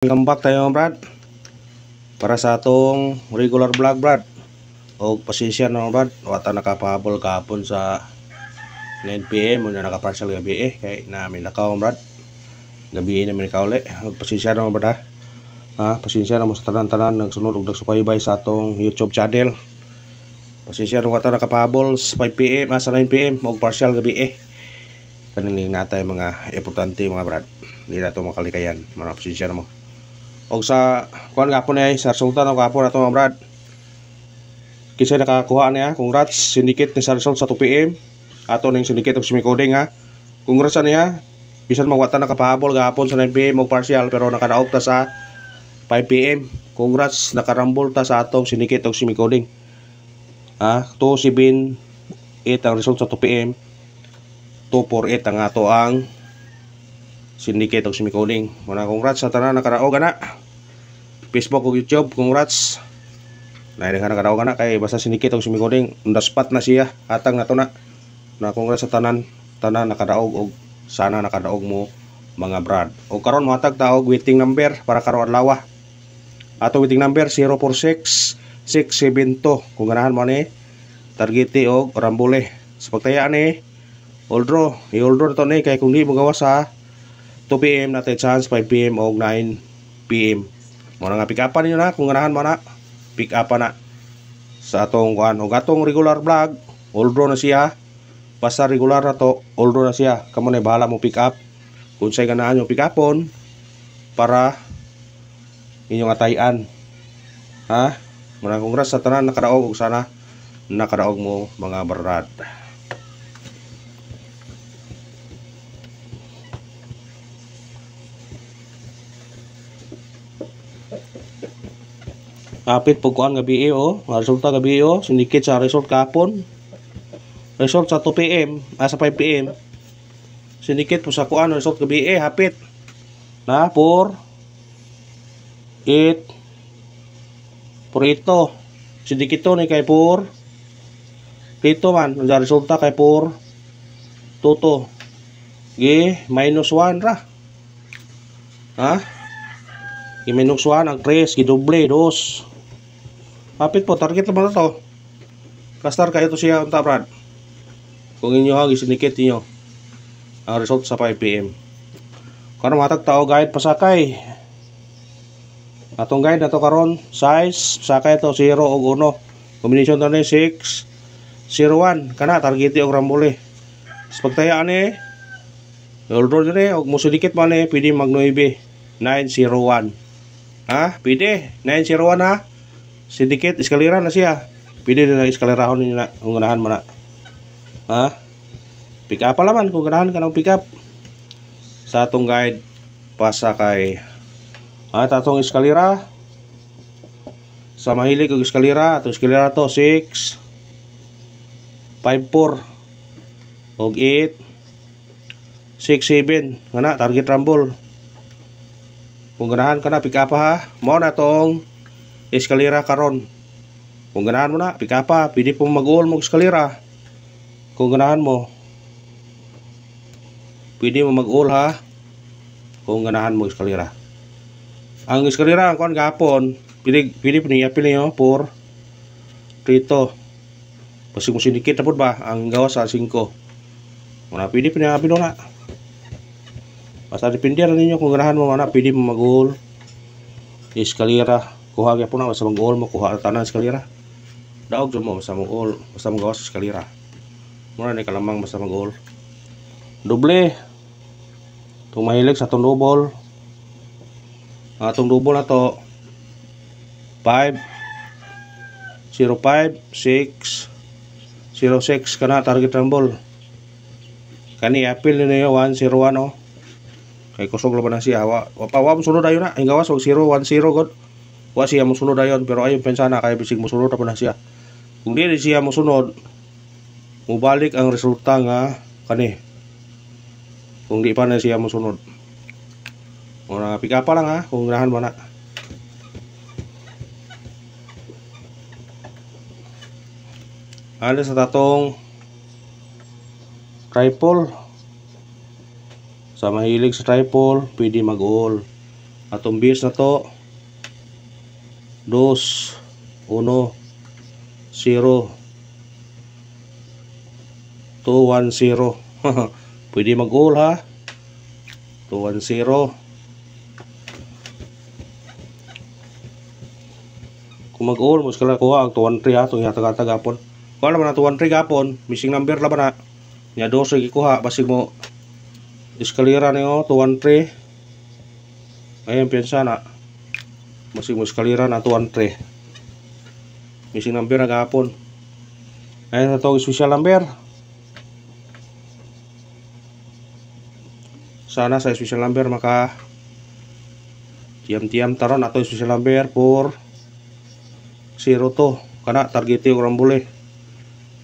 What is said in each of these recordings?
Welcome back tayo brad para sa atong regular vlog brad. O pasensya na brad, wata nakapahabol kahapon sa 9 PM muna nakaparcel gabi kay namin nakaw brad. Gabi namin nakauli. Og pasensya na brad pasensya na mo sa tanan-tanan nagsunod og nagsubaybay sa atong YouTube channel. Pasensya na wata nakapahabol sa 5 PM sa 9 PM og partial gabi kanilang natay mga importante mga brad. Hindi na ito makalikayan. Mga pasensya na mo. Og sa kuan gapon ay sa resulta ng gapon nato mga brad. Kisay nakakuha niya. Congrats syndicate ni sa result sa 2 PM. Ato ning syndicate og semi-coding Congrats niya. Bisan magwata nakapahabol gapon sa 9 PM og partial pero nakadaog ta sa 5 PM. Congrats nakarambol ta sa atong syndicate og semi-coding. 278 ang result sa 2 PM. 248 ang ato ang syndicate og semi-coding. Muna congrats sa tanan nakadaog ana. Facebook ug YouTube, congrats. Naay nakadaog ana kay basta syndicate og semi-coding, on the spot na siya. Atang nato na. Na congrats sa tanan nakadaog og sana nakadaog mo mga brad. Og karon mohatag ta og waiting number para karon adlaw. Ato waiting number 046672. Kung ganahan mo ni targeti og rambole. Sa pagtaya ni all draw to ni kay kung di mo gawa sa 2 PM natin chance 5 PM o 9 PM. Muna nga pick upan ninyo na kung ganahan mo na. Pick upan na sa atong kuan o atong regular vlog. All draw na siya. Basta regular na to, all draw na siya. Kamo na bahala mo pick up. Kung sa'y ganahan yung pick upon para inyong atayan. Muna congrats sa tanan nakadaog. Sana nakadaog mo mga brad. Kapit pagkuhan gabi resulta gabi syndicate sa result kapon. Result sa 2 PM sa 5 PM. Syndicate po sa kuan result gabi hapit. Na 8 por ito. Syndicate to ni kay por dito man ang resulta kay por toto. -1 ra. -1 ang 3 gidoble 2. Hapit po, target naman na to. Kastar kayo to siya unta brad. Kung inyo syndicate niyo ang result sa 5 PM. Karon matag tao guide pasakay. Atong guide nato karon size pasakay to 0 ug 1. Combination to ni 6 01 kana target og rambole. Sa pagtaya ni all draw dire og mo syndicate man ni pwede mag 9 901. Pwede 901 syndicate eskalera na siya. Pwede na eskalerahon niyo na kung ganahan mo na. Pick up pa laman kung ganahan ka ng pick up. Sa atong guide pasakay. Tatong eskalera. Sa mahilig og eskalera, atong eskalera to 6 54 og 8 6 7 ngana target rumble. Kung ganahan ka na pick up mo na tong eskalera karon. Kung ganahan mo na pick up pwede po mag-all mo eskalera. Kung ganahan mo pwede mo mag-all kung ganahan mo eskalera. Ang eskalera ang kuan gapon pwede po niya pili por dito. Pasig mo syndicate na po ba ang gawa sa 5. Muna pwede po niya pili na. Basta depende na ninyo kung ganahan mo na pwede mo mag-all eskalera. Kuha po na basta mag-all mo kuha tanan eskalera. Daog mo basta mag-all basta magawa sa eskalera. Muna ni kalamang basta mag-all. Doble. Itong mahilig sa itong double. Itong double na to 5 05 6 06 kana target rumble. Kani apil niyo 101 kay kusog laban na siya. Wa mo sunod ayon na. Ang gawas og 010 god. Wa siya mo sunod ayon pero ayon pensana kay bisig mo sunod pa na siya. Kung di siya mo sunod, mubalik ang resulta nga kani. Kung di pa na siya mo sunod. Muna pick up pa lang kung ganahan mo na. Sa tatong triple. Sa mahilig sa triple, pwede mag-all. Atong base na to 2 1 0 210. Pwede mag-all ha. 210. Kung mag-all mo skala kuha ang 213 ha, itong yatag-atag hapon. Kuha naman ang 213 hapon, missing number laban na. Nya 12 gikuha, basig mo eskalera niyo 213. Ayan piyansa na. Basig mo eskalera na 213. Missing number na gahapon. Ayan na itong special number. Sana sa special number maka tiam-tiam taron atau special number for 02 kana target yung rambule.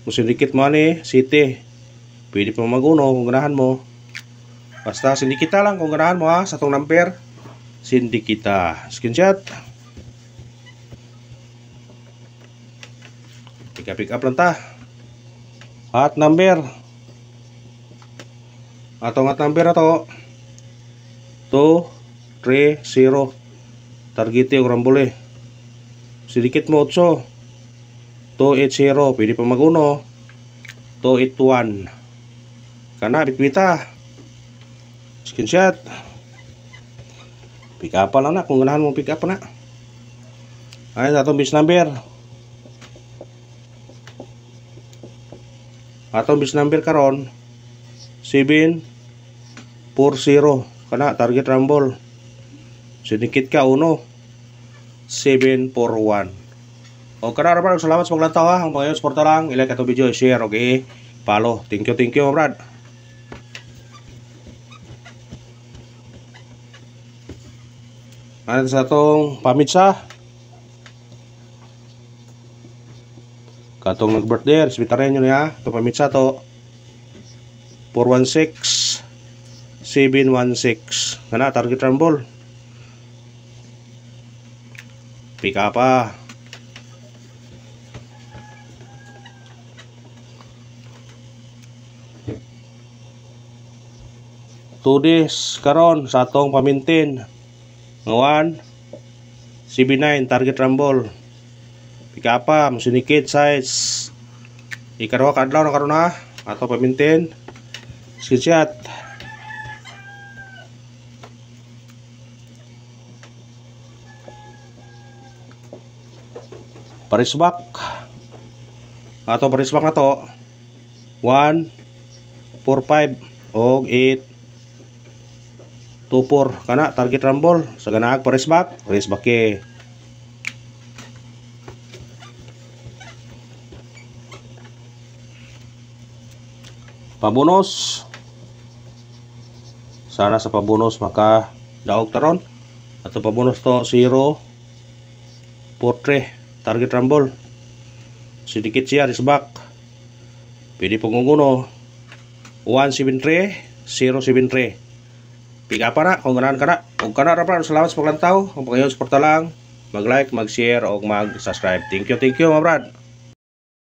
Kung sindikit mo ni city, pwede pa maguno kung ganahan mo. Basta sindikita lang kung ganahan mo ha sa tong number. Sindikita. Screenshot. Pick up lang ta. Hot number. Atong hot number na to 230. Target yung rambule. Sindikit mo 8. 280. Pwede pa maguno. 281. Kana bitbita. Screenshot. Pick up lang na kung ganahan mo pick up na. Ay atong base number. Atong base number karon 740. Kana target rumble. Sindikit ka 1 741. O kana ra brad, salamat sa paglantaw ha. Ang pangayon suporta lang, i-like ato video, i-share, okay? Follow. Thank you brad. Ano sa itong pamitsa? Katong nag-birthday, respetaryan nyo niya. Itong pamitsa to 416 716. Kana, target rumble. Pika pa. Tudis karon sa atong pamintin. Ngawan 79 target rumble. Pika pa, musinikit size. Ikarwa kadlaw na karon ha. Ato pamintin. Screenshot. Parisbak. Ato parisbak na to 1 4 5 og 8 2-4 kana target rumble sa ganaag parisbak ke pabonus. Sana sa pabonus maka daog taron. Ato pabonus to 0 4-3 target rumble. Sedikit siya risbak. Pwede pangunguno 173 073. Piga pa na kung ganahan ka na. Kung ka na ra, salamat sa paglantaw. Kung pangayon suporta lang, mag-like, mag-share o mag-subscribe. Thank you mga brad.